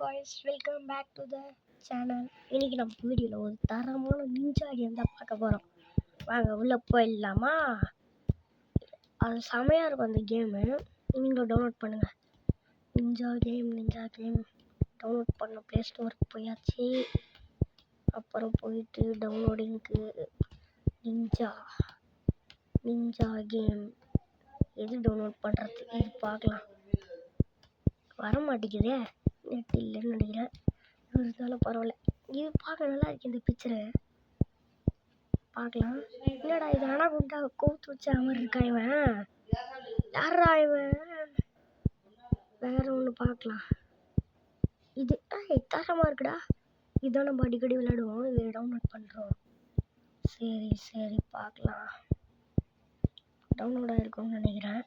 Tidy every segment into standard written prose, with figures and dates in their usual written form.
Guys, welcome back to the channel. இன்றைக்கி நம்ம வீடியோவில் ஒரு தரமான நிஞ்சா கேம் தான் பார்க்க போகிறோம். வாங்க உள்ளே போயிடலாமா? அது செமையாக இருக்கும் அந்த கேமு. நீங்களும் டவுன்லோட் பண்ணுங்கள். நிஞ்சா கேம் டவுன்லோட் பண்ண ப்ளே ஸ்டோருக்கு போயாச்சு. அப்புறம் போயிட்டு டவுன்லோடிங்க்கு நிஞ்சா கேம் எது டவுன்லோட் பண்ணுறது இது பார்க்கலாம். வர மாட்டேங்குதே, நெட் இல்லைன்னு நினைக்கிறேன். இருந்தாலும் பரவாயில்ல, இது பார்க்க நல்லா இருக்கு. இந்த பிக்சரை பார்க்கலாம். என்னடா இது அனாகுண்டா கோத்து வச்ச மாதிரி இருக்கா? இவன் யாரா? இவன் வேற ஒன்று பார்க்கலாம். இது தரமாக இருக்குடா. இதான் நம்ம அடிக்கடி விளையாடுவோம். இதை டவுன்லோட் பண்ணுறோம். சரி பார்க்கலாம். டவுன்லோட் ஆகிருக்கும்னு நினைக்கிறேன்.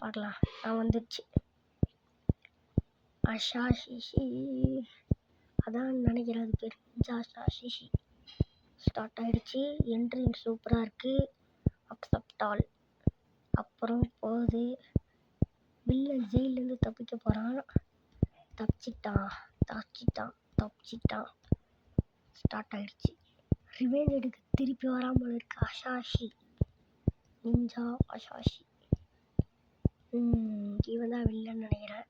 பார்க்கலாம். நான் வந்துடுச்சு. அஷாஷிஷி அதான் நினைக்கிறேன் அது பேர். அஷாஷிஷி ஸ்டார்ட் ஆகிடுச்சு. என்ட்ரிங் சூப்பராக இருக்குது. Accept all. அப்புறம் போகுது. வில்லன் ஜெயிலேருந்து தப்பிக்க போகிறான். தப்பிச்சிட்டான். ஸ்டார்ட் ஆகிடுச்சு. ரிவெஞ்ச் எடுக்க திருப்பி வராமல் இருக்கு. அஷாஷி நிஞ்சா அஷாஷி. இவன் தான் வில்லன் நினைக்கிறேன்.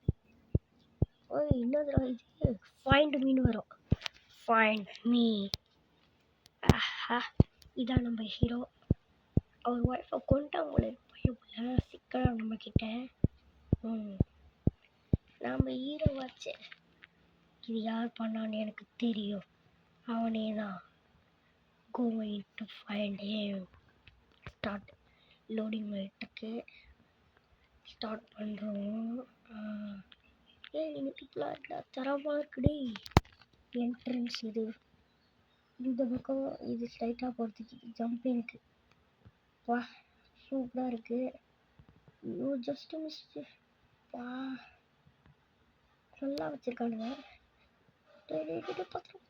இன்னொரு இது ஃபைண்ட் மீன்னு வரும். Find me. இதான் நம்ம ஹீரோ. அவர் ஒய்ஃபை கொண்டாங்க போல பையன் சிக்கலாம் நம்மக்கிட்ட. நம்ம ஹீரோ வச்சு இது யார் பண்ணான்னு எனக்கு தெரியும். அவனே தான். Going to find him. Start. Loading ஆகிட்டுருக்கு. ஸ்டார்ட் பண்ணுறோம். நீங்கள் இப்பெல்லாம் இருக்கா தரமாக இருக்குடே. என்ட்ரன்ஸ் இது. இந்த பக்கம் இது ஸ்ட்ரைட்டாக போகிறதுக்கு ஜம்பிங்க்கு. வா சூப்பராக இருக்குது. ஐயோ ஜஸ்ட்டு மிஸ்டு. வா நல்லா வச்சுருக்கானுங்க. பத்திரம்.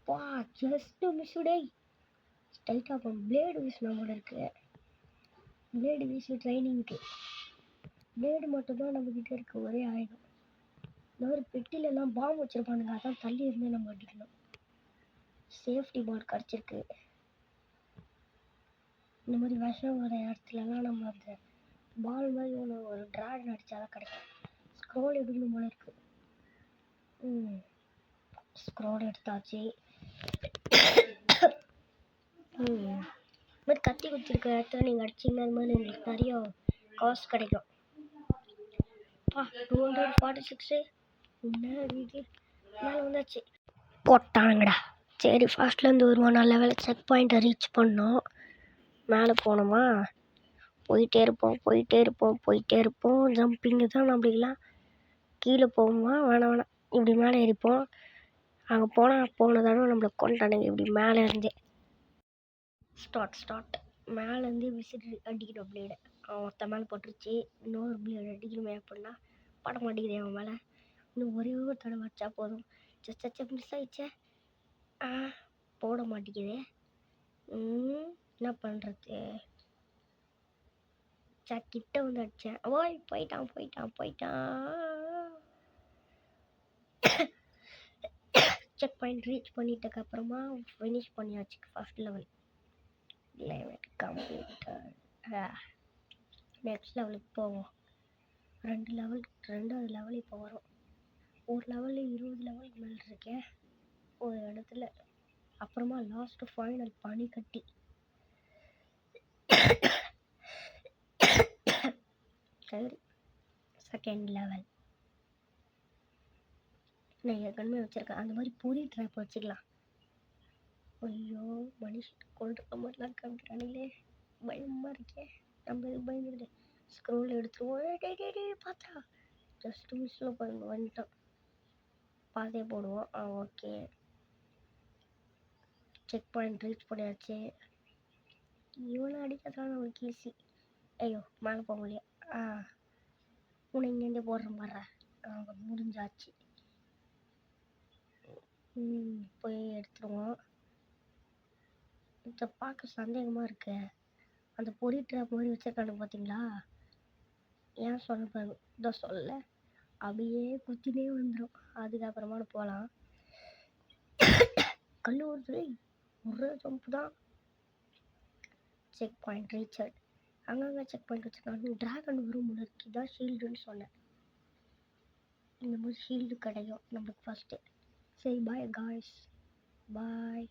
வா ஜஸ்ட்டு மிஸ்டே. ஸ்ட்ரைட்டாக போகும். பிளேடு வீசின போல இருக்குது. பிளேடு வீசி ட்ரைனிங்க்கு. பிளேடு மட்டும்தான் நம்மக்கிட்ட இருக்குது. ஒரே ஆயுதம். இந்த மாதிரி பெட்டிலெல்லாம் பாம்பு வச்சுருப்பானுங்க. அதான் தள்ளி இருந்து நம்ம அடிக்கணும். சேஃப்டி போர்டு கிடச்சிருக்கு. இந்த மாதிரி விஷம் வர இடத்துலலாம் நம்ம அந்த பால் மாதிரி ஒன்று ஒரு ட்ராகன் அடித்தாதான் கிடைக்கும். ஸ்க்ரோல் எடுக்கணும் போல இருக்குது. ஸ்க்ரோல் எடுத்தாச்சு. இது மாதிரி கத்தி குத்திருக்க இடத்துல நீங்கள் அடிச்சிங்கன்னா அது மாதிரி உங்களுக்கு நிறைய காசு கிடைக்கும். 246 இது மேலே வந்தாச்சு. போட்டானுங்கடா. சரி ஃபர்ஸ்ட்லேருந்து வருவோம். நல்ல வேலை செக் பாயிண்ட்டை ரீச் பண்ணோம். மேலே போனோமா போயிட்டே இருப்போம். ஜம்பிங்கு தான். நம்மளுக்கெல்லாம் கீழே போவோமா? வேணாம் இப்படி மேலே ஏறிப்போம். அங்கே போனதானோ நம்மளை கொண்டானுங்க இப்படி மேலே இருந்தே. ஸ்டார்ட். மேலேருந்து விசிட் அடிக்கணும் பிளேடை. அவன் ஒருத்த மேலே போட்டுருச்சு. இன்னொரு பிளேடு அடிக்கணுமே அப்படின்னா பட மாட்டேங்குது அவன் மேலே. இன்னும் ஒரே ஒரு தடவை வச்சா போதும். ஜஸ்ட் மிஸ் ஆயிடுச்சே. போட மாட்டேங்குது. என்ன பண்ணுறது? கிட்ட வந்து அடித்தேன். போயிட்டான். செக் பாயிண்ட் ரீச் பண்ணிட்டதுக்கப்புறமா ஃபினிஷ் பண்ணியாச்சு. First level completed. நெக்ஸ்ட் லெவலுக்கு போவோம். ரெண்டாவது லெவல் இப்போ வரும். ஒரு லெவலில் 20 லெவலுக்கு மேலே இருக்கேன் ஒரு இடத்துல. அப்புறமா லாஸ்ட்டு ஃபைனல் பனிக்கட்டி. சரி செகண்ட் லெவல் நான் ஏற்கனவே வச்சுருக்கேன். அந்த மாதிரி பொறி ட்ராப் வச்சுக்கலாம். ஐயோ மனுஷன் கொள்ற மாதிரிலாம் காமிக்கிறானுங்களே, பயமாக இருக்கே. நம்ம எதுக்கு பயந்துக்கிட்டு ஸ்க்ரோல் எடுத்துருவோம். பார்த்தா ஜஸ்ட் மிஸ்ஸில் வந்துட்டோம். பாதே போடுவோம். ஓகே செக் பாயிண்ட் ரீச் பண்ணியாச்சு. இவனை அடிக்கிறதுலாம் நமக்கு ஈஸி. ஐயோ மேலே போக முடியும். உன்னை இங்கேருந்தே போடுற மாதிரி முடிஞ்சாச்சு. போய் எடுத்துருவோம். இதை பார்க்க சந்தேகமாக இருக்கு. அந்த பொறி ட்ராப் மாதிரி வச்சிருக்கானு பார்த்தீங்களா? ஏன் சொல்ல பாருங்க. இதை சொல்ல அப்படியே குத்தினே வந்துடும். அதுக்கப்புறமா போகலாம். கல் ஊறுது, ஒரே ஜம்ப் தான். Check point reached. அங்கங்கே செக் பாயிண்ட் வச்சுருக்காங்க. ட்ராகன் வரும் போல இருக்கு. இதான் ஷீல்டுன்னு சொன்னேன். இந்த மாதிரி ஷீல்டு கிடைக்கும் நம்மளுக்கு ஃபஸ்ட்டு. சரி பாய் காய்ஸ், பாய்.